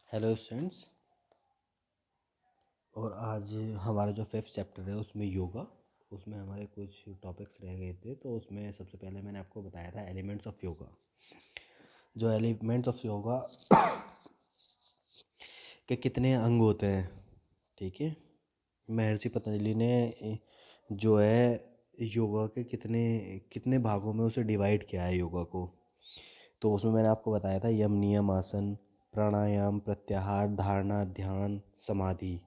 Hello students. और आज हमारा जो फिफ्थ चैप्टर है उसमें योगा, उसमें हमारे कुछ टॉपिक्स रह गए थे। तो उसमें सबसे पहले मैंने आपको बताया था एलिमेंट्स ऑफ योगा। जो एलिमेंट्स ऑफ योगा के कितने अंग होते हैं, ठीक है। महर्षि पतंजलि ने जो है योगा के कितने कितने भागों में उसे डिवाइड किया है योगा को। तो उसमें मैंने आपको बताया था यम नियम आसन, प्राणायाम, प्रत्याहार, धारणा, ध्यान, समाधि,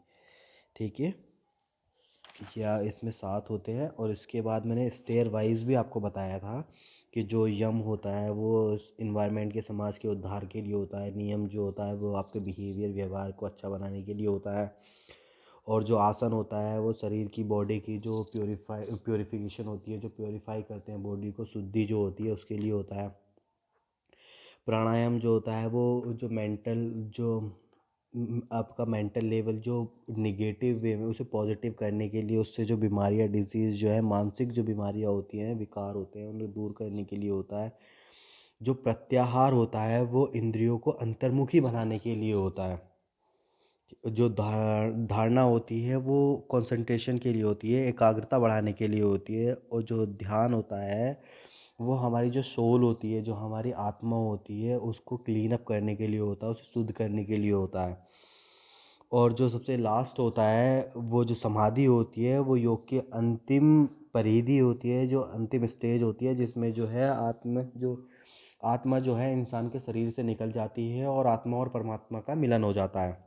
ठीक है। या इसमें 7 होते हैं। और इसके बाद मैंने स्टेयर वाइज भी आपको बताया था कि जो यम होता है वो इन्वायरमेंट के समाज के उद्धार के लिए होता है, नियम जो होता है वो आपके बिहेवियर व्यवहार को अच्छा बनाने के लिए होता है, और जो आसन होता है वो शरीर की बॉडी की जो प्योरीफिकेशन होती है, जो प्योरीफाई करते हैं बॉडी को, शुद्धि जो होती है उसके लिए होता है। प्राणायाम जो होता है वो जो मेंटल जो आपका मेंटल लेवल जो निगेटिव वे में उसे पॉजिटिव करने के लिए, उससे जो बीमारियां डिजीज़ जो है मानसिक जो बीमारियां होती हैं, विकार होते हैं, उन्हें दूर करने के लिए होता है। जो प्रत्याहार होता है वो इंद्रियों को अंतर्मुखी बनाने के लिए होता है। जो धारणा होती है वो कंसंट्रेशन के लिए होती है, एकाग्रता बढ़ाने के लिए होती है। और जो ध्यान होता है वो हमारी जो सोल होती है, जो हमारी आत्मा होती है, उसको क्लीन अप करने के लिए होता है, उसे शुद्ध करने के लिए होता है। और जो सबसे लास्ट होता है वो जो समाधि होती है वो योग की अंतिम परिधि होती है, जो अंतिम स्टेज होती है, जिसमें जो है आत्मा जो है इंसान के शरीर से निकल जाती है और आत्मा और परमात्मा का मिलन हो जाता है।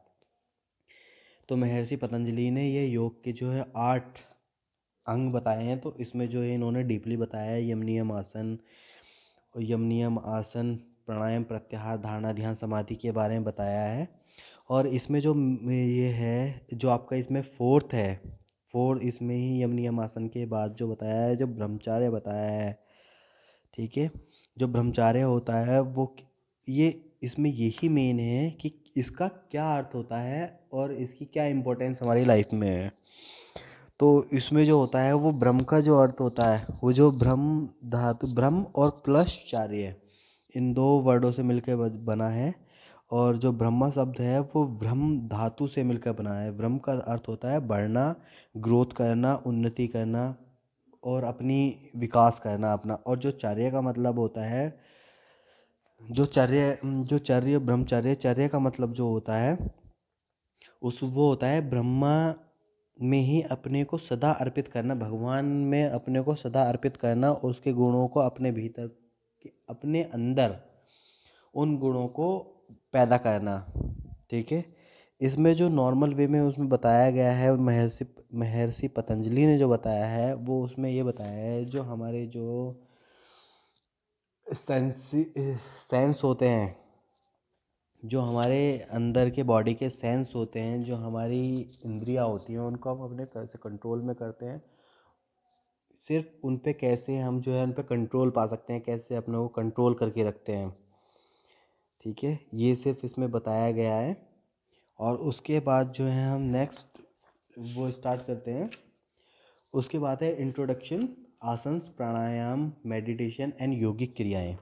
तो महर्षि पतंजलि ने ये योग के जो है 8 अंग बताए हैं। तो इसमें जो है इन्होंने डीपली बताया है यम नियम आसन, प्राणायाम, प्रत्याहार, धारणा, ध्यान, समाधि के बारे में बताया है। और इसमें जो ये है जो आपका इसमें फोर्थ इसमें ही यम नियम आसन के बाद जो बताया है, जो ब्रह्मचार्य बताया है, ठीक है। जो ब्रह्मचार्य होता है वो ये इसमें यही मेन है कि इसका क्या अर्थ होता है और इसकी क्या इम्पोर्टेंस हमारी लाइफ में है। तो इसमें जो होता है वो ब्रह्म का जो अर्थ होता है, वो जो ब्रह्म धातु, ब्रह्म और प्लस चार्य, इन दो वर्डों से मिलकर बना है। और जो ब्रह्मा शब्द है वो ब्रह्म धातु से मिलकर बना है। ब्रह्म का अर्थ होता है बढ़ना, ग्रोथ करना, उन्नति करना और अपनी विकास करना अपना। और जो चार्य का मतलब होता है, जो चर्य ब्रह्मचर्य, चर्य का मतलब जो होता है उस वो होता है ब्रह्मा में ही अपने को सदा अर्पित करना, भगवान में अपने को सदा अर्पित करना और उसके गुणों को अपने भीतर अपने अंदर उन गुणों को पैदा करना, ठीक है। इसमें जो नॉर्मल वे में उसमें बताया गया है, महर्षि पतंजलि ने जो बताया है वो उसमें ये बताया है जो हमारे जो सेंस होते हैं, जो हमारे अंदर के बॉडी के सेंस होते हैं, जो हमारी इंद्रियां होती हैं, उनको हम अपने कैसे कंट्रोल में करते हैं। सिर्फ उन पे कैसे हम जो है उन पे कंट्रोल पा सकते हैं, कैसे अपने को कंट्रोल करके रखते हैं, ठीक है। ये सिर्फ इसमें बताया गया है। और उसके बाद जो है हम नेक्स्ट वो स्टार्ट करते हैं। उसके बाद है इंट्रोडक्शन, आसन, प्राणायाम, मेडिटेशन एंड योगिक क्रियाएं।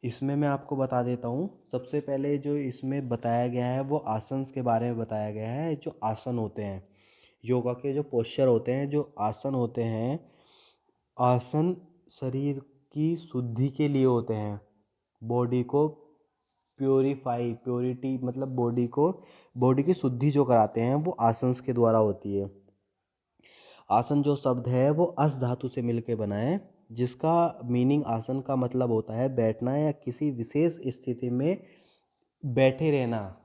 इसमें मैं आपको बता देता हूँ। सबसे पहले जो इसमें बताया गया है वो आसन्स के बारे में बताया गया है। जो आसन होते हैं, योगा के जो पोस्चर होते हैं, जो आसन होते हैं, आसन शरीर की शुद्धि के लिए होते हैं। बॉडी को प्योरिटी मतलब बॉडी की शुद्धि जो कराते हैं वो आसन्स के द्वारा होती है। आसन जो शब्द है वो अस धातु से मिलकर बना है, जिसका मीनिंग आसन का मतलब होता है बैठना या किसी विशेष स्थिति में बैठे रहना,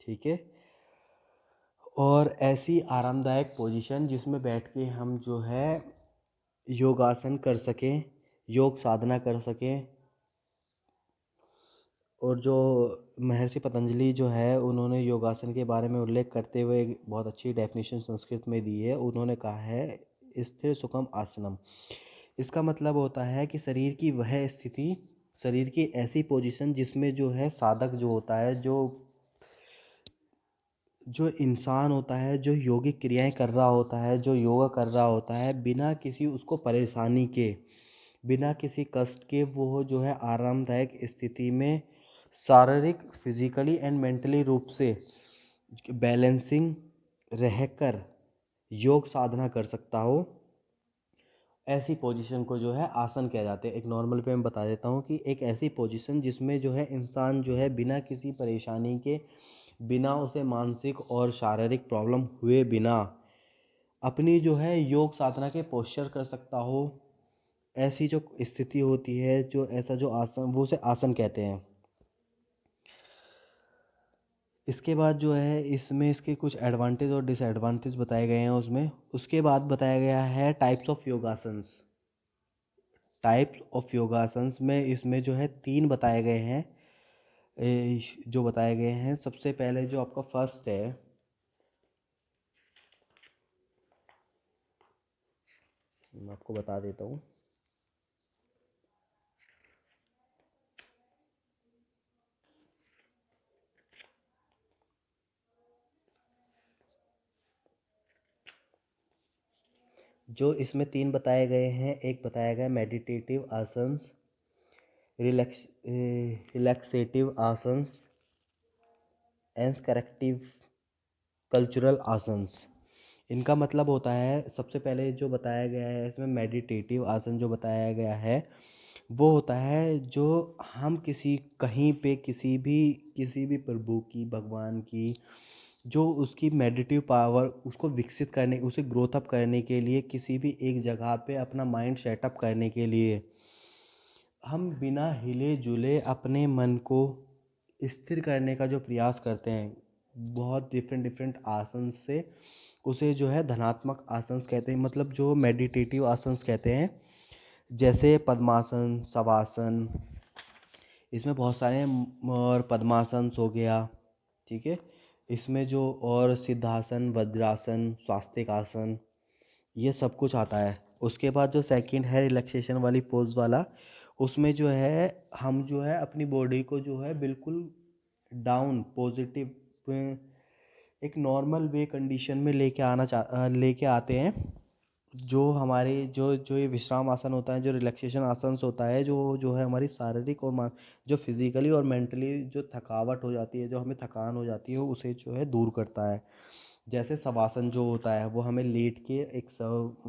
ठीक है। और ऐसी आरामदायक पोजीशन जिसमें बैठ के हम जो है योगासन कर सकें, योग साधना कर सकें। और जो महर्षि पतंजलि जो है उन्होंने योगासन के बारे में उल्लेख करते हुए एक बहुत अच्छी डेफिनेशन संस्कृत में दी है। उन्होंने कहा है स्थिर सुखम आसनम। इसका मतलब होता है कि शरीर की वह स्थिति, शरीर की ऐसी पोजीशन जिसमें जो है साधक जो होता है, जो इंसान होता है, जो योगिक क्रियाएं कर रहा होता है, जो योगा कर रहा होता है, बिना किसी उसको परेशानी के, बिना किसी कष्ट के वो जो है आरामदायक स्थिति में शारीरिक फिजिकली एंड मेंटली रूप से बैलेंसिंग रहकर योग साधना कर सकता हो, ऐसी पोजीशन को जो है आसन कहा जाते हैं। एक नॉर्मल पे मैं बता देता हूँ कि एक ऐसी पोजीशन जिसमें जो है इंसान जो है बिना किसी परेशानी के, बिना उसे मानसिक और शारीरिक प्रॉब्लम हुए बिना अपनी जो है योग साधना के पोस्चर कर सकता हो, ऐसी जो स्थिति होती है, जो ऐसा जो आसन, वो उसे आसन कहते हैं। इसके बाद जो है इसमें इसके कुछ एडवांटेज और डिसएडवांटेज बताए गए हैं उसमें। उसके बाद बताया गया है types of yogasanas. Types of yogasanas में इसमें जो है 3 बताए गए हैं। जो बताए गए हैं, सबसे पहले जो आपका फर्स्ट है, मैं आपको बता देता हूँ। जो इसमें 3 बताए गए हैं, एक बताया गया meditative asanas, relaxative asanas and corrective cultural asanas. इनका मतलब होता है, सबसे पहले जो बताया गया है इसमें मेडिटेटिव आसन जो बताया गया है, वो होता है जो हम किसी कहीं पे किसी भी प्रभु की, भगवान की, जो उसकी मेडिटेटिव पावर उसको विकसित करने, उसे ग्रोथ अप करने के लिए, किसी भी एक जगह पे अपना माइंड सेटअप करने के लिए हम बिना हिले जुले अपने मन को स्थिर करने का जो प्रयास करते हैं, बहुत डिफरेंट डिफरेंट आसन से, उसे जो है धनात्मक आसन्स कहते हैं, मतलब जो मेडिटेटिव आसन्स कहते हैं। जैसे पद्मासन, शवासन, इसमें बहुत सारे और पद्मासन हो गया, ठीक है। इसमें जो और सिद्धासन, वज्रासन, स्वास्तिक आसन, ये सब कुछ आता है। उसके बाद जो सेकंड है रिलैक्सेशन वाली पोज वाला, उसमें जो है हम जो है अपनी बॉडी को जो है बिल्कुल डाउन पॉजिटिव, एक नॉर्मल वे कंडीशन में लेके आते हैं। जो हमारे जो जो ये विश्राम आसन होता है, जो रिलैक्सेशन आसन होता है, जो जो है हमारी शारीरिक और जो फिजिकली और मेंटली जो थकावट हो जाती है, जो हमें थकान हो जाती है, उसे जो है दूर करता है। जैसे शवासन जो होता है, वो हमें लेट के एक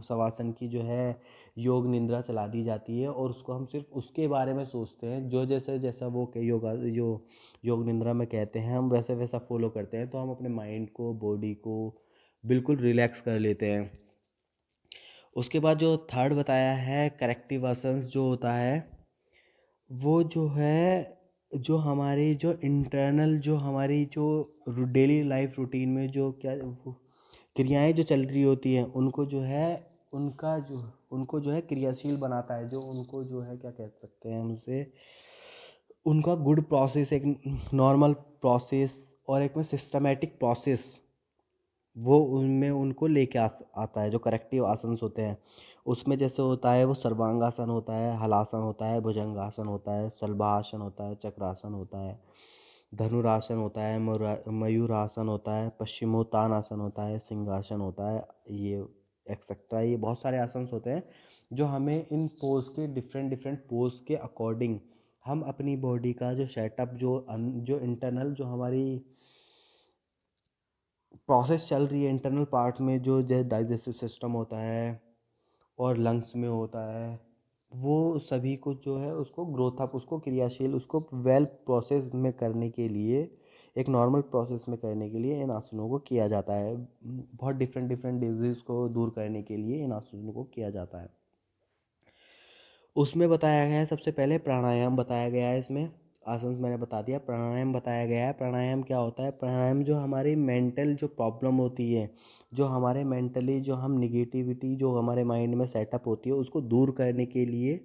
शवासन की जो है योग निंद्रा चला दी जाती है, और उसको हम सिर्फ उसके बारे में सोचते हैं, जो जैसे जैसा वो के योगा जो योग निंद्रा में कहते हैं, हम वैसे वैसा फॉलो करते हैं, तो हम अपने माइंड को, बॉडी को बिल्कुल रिलैक्स कर लेते हैं। उसके बाद जो थर्ड बताया है करेक्टिव आसन्स जो होता है, वो जो है जो हमारी जो इंटरनल, जो हमारी जो डेली लाइफ रूटीन में जो क्या क्रियाएं जो चल रही होती हैं, उनको जो है उनका जो उनको जो है क्रियाशील बनाता है, जो उनको जो है क्या कह सकते हैं हम उसे, उनका गुड प्रोसेस, एक नॉर्मल प्रोसेस और एक में सिस्टमेटिक प्रोसेस, वो उनमें उनको लेके आता है। जो करेक्टिव आसन्स होते हैं उसमें जैसे होता है वो सर्वांगासन होता है, हलासन होता है, भुजंगासन होता है, शलभासन होता है, चक्रासन होता है, धनुरासन होता है, मयूरासन होता है, पश्चिमोत्तानासन होता है, सिंहासन होता है, ये एक्सेट्रा, ये बहुत सारे आसन होते हैं जो हमें इन पोज के डिफरेंट डिफरेंट पोज के अकॉर्डिंग हम अपनी बॉडी का जो सेटअप, जो इंटरनल जो हमारी प्रोसेस चल रही है, इंटरनल पार्ट में जो डाइजेस्टिव सिस्टम होता है और लंग्स में होता है, वो सभी को जो है उसको ग्रोथ अप, उसको क्रियाशील, उसको वेल प्रोसेस में करने के लिए, एक नॉर्मल प्रोसेस में करने के लिए इन आसनों को किया जाता है। बहुत डिफरेंट डिफरेंट डिजीज़ को दूर करने के लिए इन आसनों को किया जाता है। उसमें बताया गया है, सबसे पहले प्राणायाम बताया गया है इसमें। आसन मैंने बता दिया, प्राणायाम बताया गया है। प्राणायाम क्या होता है? प्राणायाम जो हमारी मेंटल जो प्रॉब्लम होती है, जो हमारे मेंटली जो हम निगेटिविटी जो हमारे माइंड में सेटअप होती है, उसको दूर करने के लिए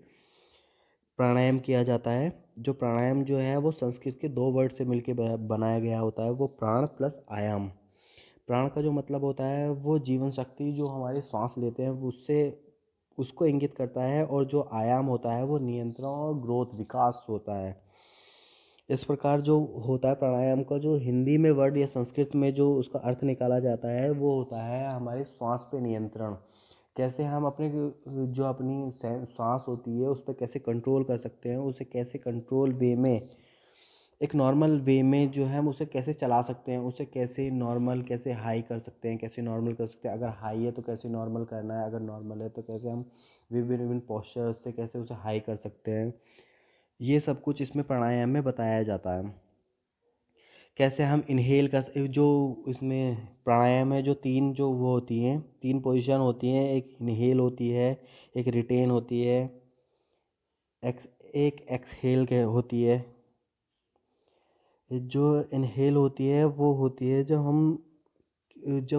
प्राणायाम किया जाता है। जो प्राणायाम जो है वो संस्कृत के 2 वर्ड से मिलके बनाया गया होता है, वो प्राण प्लस आयाम। प्राण का जो मतलब होता है वो जीवन शक्ति, जो हमारी सांस लेते हैं उससे उसको इंगित करता है, और जो आयाम होता है वो नियंत्रण और ग्रोथ, विकास होता है। इस प्रकार जो होता है प्राणायाम का जो हिंदी में वर्ड या संस्कृत में जो उसका अर्थ निकाला जाता है, वो होता है हमारी श्वास पे नियंत्रण। कैसे हम अपने जो अपनी सांस होती है उस पर कैसे कंट्रोल कर सकते हैं, उसे कैसे कंट्रोल वे में एक नॉर्मल वे में जो है हम उसे कैसे चला सकते हैं, उसे कैसे नॉर्मल कैसे हाई कर सकते हैं, कैसे नॉर्मल कर सकते हैं, अगर हाई है तो कैसे नॉर्मल करना है, अगर नॉर्मल है तो कैसे हम विभिन्न विभिन्न पोस्चर से कैसे उसे हाई कर सकते हैं, ये सब कुछ इसमें प्राणायाम में बताया जाता है। कैसे हम इनहेल जो इसमें प्राणायाम में जो तीन जो वो होती हैं, तीन पोजीशन होती हैं, एक इनहेल होती है, एक रिटेन होती है, एक एक्सहेल के होती है। जो इनहेल होती है वो होती है जब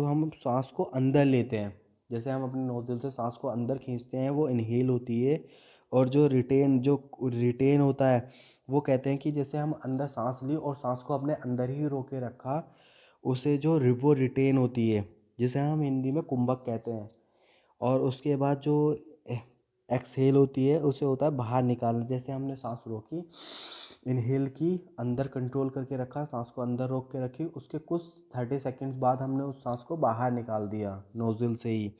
हम सांस को अंदर लेते हैं, जैसे हम अपने नोजल से सांस को अंदर खींचते हैं, वो इनहेल होती है। और जो रिटेन होता है, वो कहते हैं कि जैसे हम अंदर सांस ली और सांस को अपने अंदर ही रोके रखा, उसे वो रिटेन होती है, जिसे हम हिंदी में कुंभक कहते हैं। और उसके बाद जो एक्सहेल होती है, उसे होता है बाहर निकालना, जैसे हमने सांस रोकी, इनहेल की, अंदर कंट्रोल करके रखा, सांस को अंदर रोक के रखी, उसके कुछ 30 सेकेंड्स बाद हमने उस सांस को बाहर निकाल दिया नोजल से ही,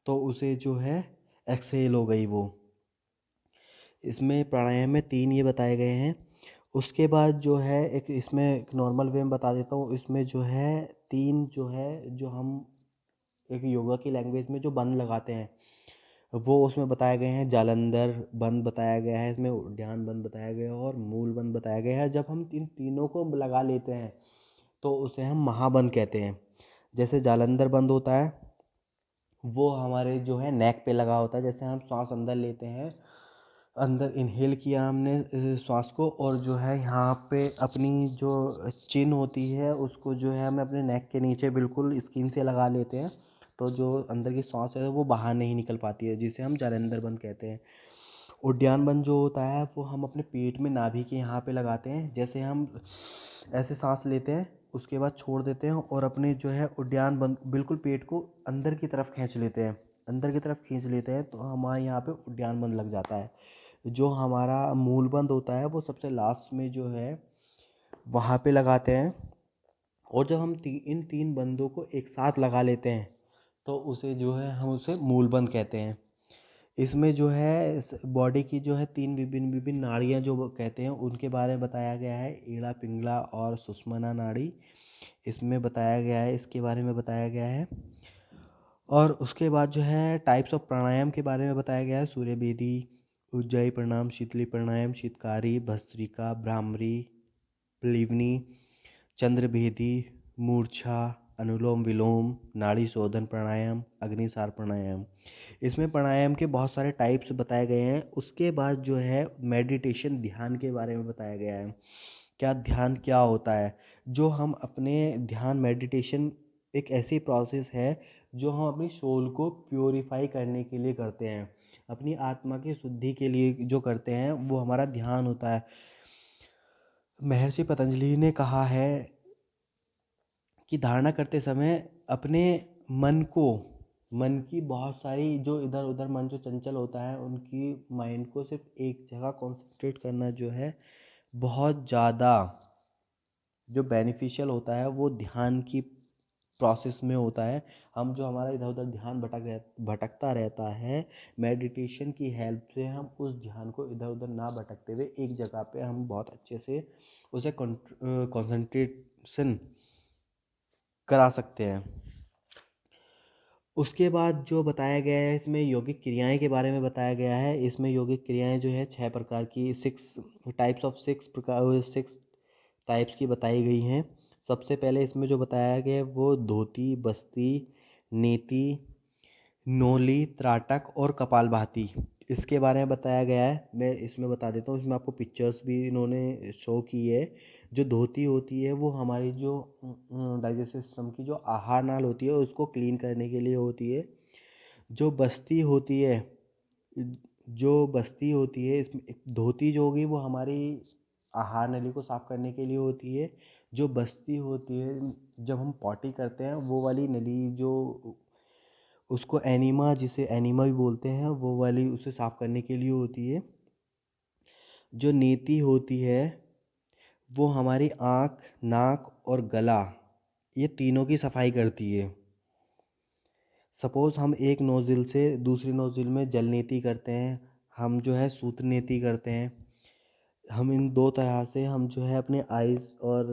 तो उसे जो है एक्सहेल हो गई वो। इसमें प्राणायाम में तीन ये बताए गए हैं। उसके बाद जो है एक इसमें एक नॉर्मल वे में बता देता हूँ, इसमें जो है तीन जो है, जो हम एक योगा की लैंग्वेज में जो बंद लगाते हैं, वो उसमें बताए गए हैं। जालंधर बंद बताया गया है, इसमें उद्यान बंद बताया गया है, और मूल बंद बताया गया है। जब हम इन तीनों को लगा लेते हैं तो उसे हम महाबंद कहते हैं। जैसे जालंधर बंद होता है, वो हमारे जो है नेक पे लगा होता है, जैसे हम सांस अंदर लेते हैं, अंदर इनहेल किया हमने श्वास को, और जो है यहाँ पे अपनी जो चिन होती है उसको जो है हमें अपने नेक के नीचे बिल्कुल स्किन से लगा लेते हैं, तो जो अंदर की सांस है वो बाहर नहीं निकल पाती है, जिसे हम जालंधर बंद कहते हैं। उद्यान बंद जो होता है वो हम अपने पेट में नाभि के यहाँ पे लगाते हैं, जैसे हम ऐसे सांस लेते हैं, उसके बाद छोड़ देते हैं, और अपने जो है उद्यान बंद बिल्कुल पेट को अंदर की तरफ खींच लेते हैं, अंदर की तरफ खींच लेते हैं, तो हमारे यहाँ पे उद्यान बंद लग जाता है। जो हमारा मूल बंद होता है वो सबसे लास्ट में जो है वहाँ पे लगाते हैं। और जब हम इन तीन बंदों को एक साथ लगा लेते हैं, तो उसे जो है हम उसे मूल बंद कहते हैं। इसमें जो है बॉडी की जो है तीन विभिन्न विभिन्न नाड़ियाँ जो वो कहते हैं, उनके बारे में बताया गया है, ईड़ा, पिंगला और सुषुम्ना नाड़ी। इसमें बताया गया है, इसके बारे में बताया गया है। और उसके बाद जो है टाइप्स ऑफ प्राणायाम के बारे में बताया गया है। सूर्य बेदी, उज्जाई प्राणायाम, शीतली प्राणायाम, शीतकारी, भस्त्रिका, भ्रामरी, प्लीवनी, चंद्रभेदी, मूर्छा, अनुलोम विलोम, नाड़ी शोधन प्राणायाम, अग्निसार प्राणायाम। इसमें प्राणायाम के बहुत सारे टाइप्स बताए गए हैं। उसके बाद जो है मेडिटेशन, ध्यान के बारे में बताया गया है। क्या ध्यान क्या होता है? जो हम अपने ध्यान मेडिटेशन एक ऐसी प्रोसेस है जो हम अपनी सोल को प्योरीफाई करने के लिए करते हैं, अपनी आत्मा की शुद्धि के लिए जो करते हैं वो हमारा ध्यान होता है। महर्षि पतंजलि ने कहा है कि धारणा करते समय अपने मन को, मन की बहुत सारी जो इधर उधर मन जो चंचल होता है, उनकी माइंड को सिर्फ एक जगह कॉन्सेंट्रेट करना जो है बहुत ज़्यादा जो बेनिफिशियल होता है वो ध्यान की प्रोसेस में होता है। हम जो हमारा इधर उधर ध्यान भटकता रहता है, मेडिटेशन की हेल्प से हम उस ध्यान को इधर उधर ना भटकते हुए एक जगह पे हम बहुत अच्छे से उसे कंसंट्रेशन करा सकते हैं। उसके बाद जो बताया गया है, इसमें यौगिक क्रियाएं के बारे में बताया गया है। इसमें यौगिक क्रियाएं जो है 6 प्रकार की, सिक्स टाइप्स की बताई गई हैं। सबसे पहले इसमें जो बताया गया है वो धोती, बस्ती, नेति, नोली, त्राटक और कपालभाति, इसके बारे में बताया गया है। मैं इसमें बता देता हूँ, इसमें आपको पिक्चर्स भी इन्होंने शो की है। जो धोती होती है वो हमारी जो डाइजेस्टिव सिस्टम की जो आहार नाल होती है उसको क्लीन करने के लिए होती है। जो बस्ती होती है, इसमें एक धोती जो होगी वो हमारी आहार नली को साफ करने के लिए होती है। जो बस्ती होती है, जब हम पॉटी करते हैं वो वाली नली जो, उसको एनिमा, जिसे एनिमा भी बोलते हैं, वो वाली उसे साफ करने के लिए होती है। जो नीति होती है वो हमारी आँख, नाक और गला, ये तीनों की सफाई करती है। सपोज़ हम एक नोज़िल से दूसरी नोज़िल में जल नीति करते हैं, हम जो है सूत्र नीति करते हैं, हम इन दो तरह से हम जो है अपने आइज़ और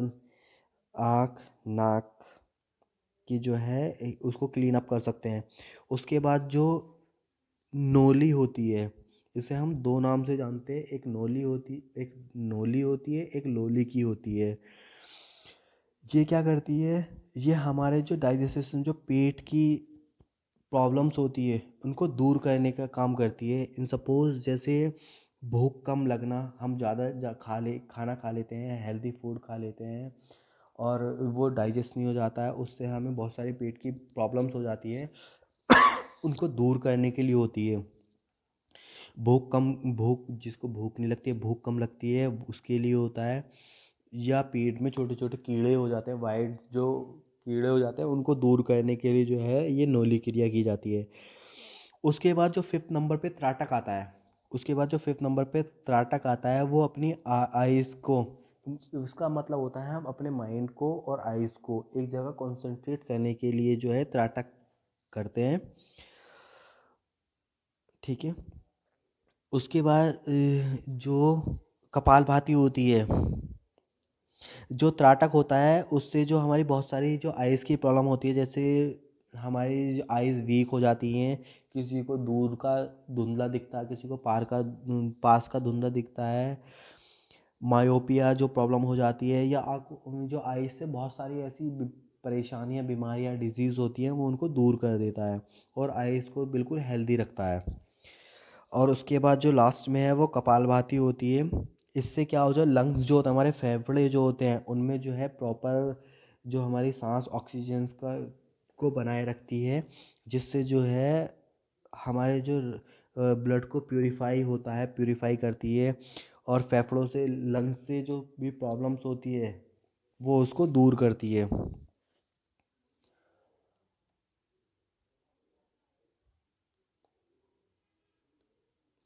आँख, नाक की जो है उसको क्लीन अप कर सकते हैं। उसके बाद जो नोली होती है, इसे हम दो नाम से जानते हैं, एक नोली होती है, एक लोली की होती है। ये क्या करती है, ये हमारे जो डाइजेस्टिव सिस्टम, जो पेट की प्रॉब्लम्स होती है उनको दूर करने का काम करती है। इन सपोज़ जैसे भूख कम लगना, हम ज़्यादा खाना खा लेते हैं, हेल्दी फूड खा लेते हैं और वो डाइजेस्ट नहीं हो जाता है, उससे हमें बहुत सारी पेट की प्रॉब्लम्स हो जाती है। उनको दूर करने के लिए होती है। भूख जिसको भूख नहीं लगती है, भूख कम लगती है, उसके लिए होता है। या पेट में छोटे छोटे कीड़े हो जाते हैं, वाइट जो कीड़े हो जाते हैं, उनको दूर करने के लिए जो है ये नोली क्रिया की जाती है। उसके बाद जो फिफ्थ नंबर पे त्राटक आता है, वो अपनी आइज़ को, उसका मतलब होता है हम अपने माइंड को और आइज़ को एक जगह कंसंट्रेट करने के लिए जो है त्राटक करते हैं। ठीक है। उसके बाद जो कपालभाति होती है, जो त्राटक होता है उससे जो हमारी बहुत सारी जो आइज़ की प्रॉब्लम होती है, जैसे हमारी आइज़ वीक हो जाती हैं, किसी को दूर का धुंधला दिखता है, किसी को पास का धुंधला दिखता है, मायोपिया जो प्रॉब्लम हो जाती है, या जो आइज़ से बहुत सारी ऐसी परेशानियां, बीमारियां, डिजीज़ होती हैं, वो उनको दूर कर देता है और आइज़ को बिल्कुल हेल्दी रखता है। और उसके बाद जो लास्ट में है वो कपालभाति होती है। इससे क्या हो जाए, लंग्स जो होते हैं, हमारे फेफड़े जो होते हैं, उनमें जो है प्रॉपर जो हमारी सांस ऑक्सीजन का को बनाए रखती है, जिससे जो है हमारे जो ब्लड को प्यूरिफाई करती है, और फेफड़ों से, लंग्स से जो भी प्रॉब्लम्स होती है वो उसको दूर करती है।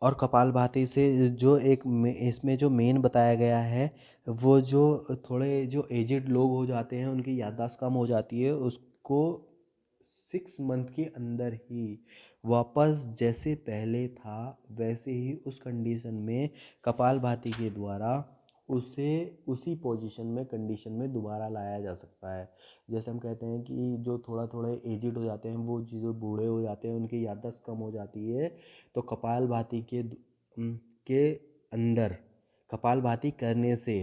और कपालभाति से जो इसमें जो मेन बताया गया है, वो जो थोड़े जो एजिड लोग हो जाते हैं, उनकी याददाश्त कम हो जाती है, उसको 6 मंथ के अंदर ही वापस जैसे पहले था वैसे ही उस कंडीशन में कपालभाति के द्वारा उसे उसी पोजीशन में, कंडीशन में दोबारा लाया जा सकता है। जैसे हम कहते हैं कि जो थोड़ा थोड़ा एजिड हो जाते हैं, वो जो बूढ़े हो जाते हैं, उनकी याददाश्त कम हो जाती है, तो के अंदर कपालभाति करने से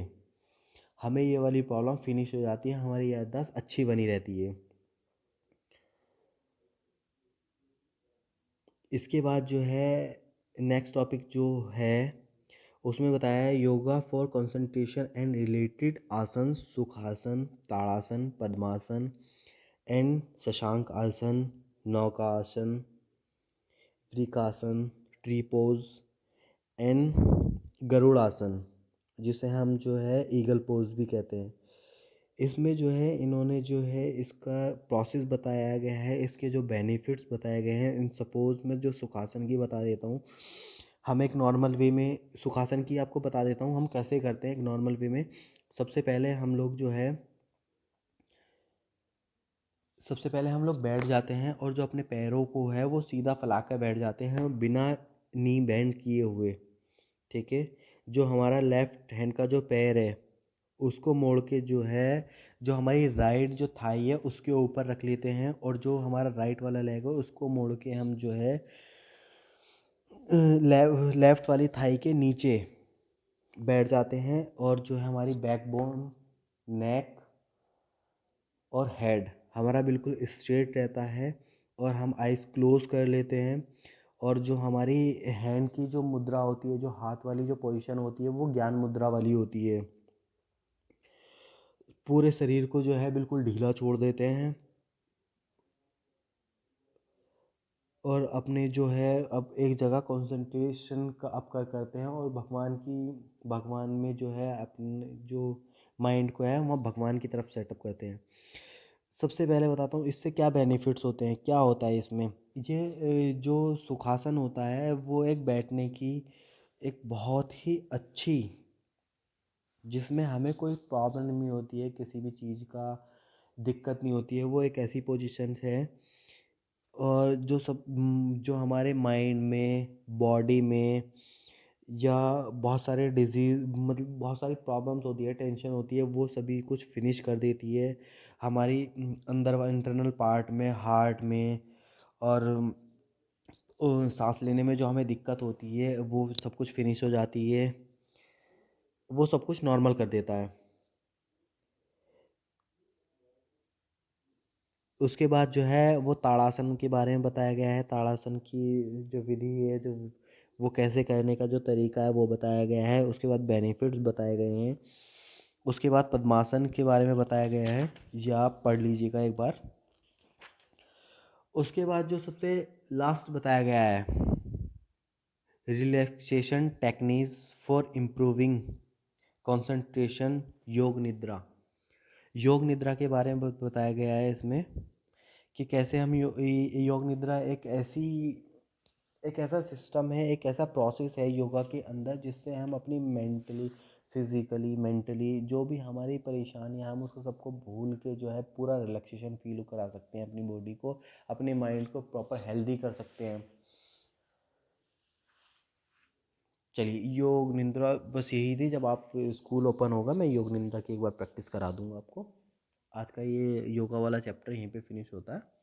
हमें ये वाली प्रॉब्लम फिनिश हो जाती है, हमारी याददाश्त अच्छी बनी रहती है। इसके बाद जो है नेक्स्ट टॉपिक जो है, उसमें बताया है yoga for concentration and related आसन, सुखासन, ताड़ासन, पद्मासन एंड शशांक आसन, नौकासन, त्रिकासन, ट्रीपोज एंड गरुड़ासन, जिसे हम जो है ईगल पोज भी कहते हैं। इसमें जो है इन्होंने जो है इसका प्रोसेस बताया गया है, इसके जो बेनिफिट्स बताए गए हैं। इन सपोज मैं जो सुखासन की बता देता हूँ, हम एक नॉर्मल वे में सुखासन की आपको बता देता हूँ हम कैसे करते हैं एक नॉर्मल वे में। सबसे पहले हम लोग जो है सबसे पहले हम लोग बैठ जाते हैं, और जो अपने पैरों को है वो सीधा फैला कर बैठ जाते हैं बिना नी बेंड किए हुए। ठीक है। जो हमारा लेफ्ट हैंड का जो पैर है उसको मोड़ के जो है, जो हमारी राइट जो थाई है उसके ऊपर रख लेते हैं, और जो हमारा राइट वाला लेग है उसको मोड़ के हम जो है लेफ्ट वाली थाई के नीचे बैठ जाते हैं, और जो है हमारी बैकबोन, नेक और हेड हमारा बिल्कुल स्ट्रेट रहता है, और हम आइज़ क्लोज कर लेते हैं। और जो हमारी हैंड की जो मुद्रा होती है, जो हाथ वाली जो पोजीशन होती है, वो ज्ञान मुद्रा वाली होती है। पूरे शरीर को जो है बिल्कुल ढीला छोड़ देते हैं, और अपने जो है अब एक जगह कंसंट्रेशन का अप करते हैं, और भगवान में जो है अपने जो माइंड को है वह भगवान की तरफ सेटअप करते हैं। सबसे पहले बताता हूँ इससे क्या बेनिफिट्स होते हैं, क्या होता है इसमें। जो सुखासन होता है वो एक बैठने की एक बहुत ही अच्छी, जिसमें हमें कोई प्रॉब्लम नहीं होती है, किसी भी चीज़ का दिक्कत नहीं होती है, वो एक ऐसी पोजीशन है। और जो हमारे माइंड में, बॉडी में या बहुत सारे डिजीज़, मतलब बहुत सारी प्रॉब्लम्स होती है, टेंशन होती है, वो सभी कुछ फिनिश कर देती है हमारी अंदर इंटरनल पार्ट में, हार्ट में। और सांस लेने में जो हमें दिक्कत होती है वो सब कुछ फिनिश हो जाती है, वो सब कुछ नॉर्मल कर देता है। उसके बाद जो है वो ताड़ासन के बारे में बताया गया है। ताड़ासन की जो विधि है, जो वो कैसे करने का जो तरीका है वो बताया गया है। उसके बाद बेनिफिट्स बताए गए हैं। उसके बाद पद्मासन के बारे में बताया गया है, ये आप पढ़ लीजिएगा एक बार। उसके बाद जो सबसे लास्ट बताया गया है, relaxation techniques for improving concentration, योग निद्रा। योग निद्रा के बारे में बताया गया है इसमें कि कैसे हम योग निद्रा एक ऐसा सिस्टम है, एक ऐसा प्रोसेस है योगा के अंदर, जिससे हम अपनी मेंटली, फिजिकली, मेंटली जो भी हमारी परेशानियां, हम उसको सबको भूल के जो है पूरा रिलैक्सेशन फील करा सकते हैं अपनी बॉडी को, अपने माइंड को प्रॉपर हेल्दी कर सकते हैं। चलिए, योग निद्रा बस यही थी। जब आप स्कूल ओपन होगा मैं योग निद्रा की एक बार प्रैक्टिस करा दूंगा आपको। आज का ये योगा वाला चैप्टर यहीं पे फिनिश होता है।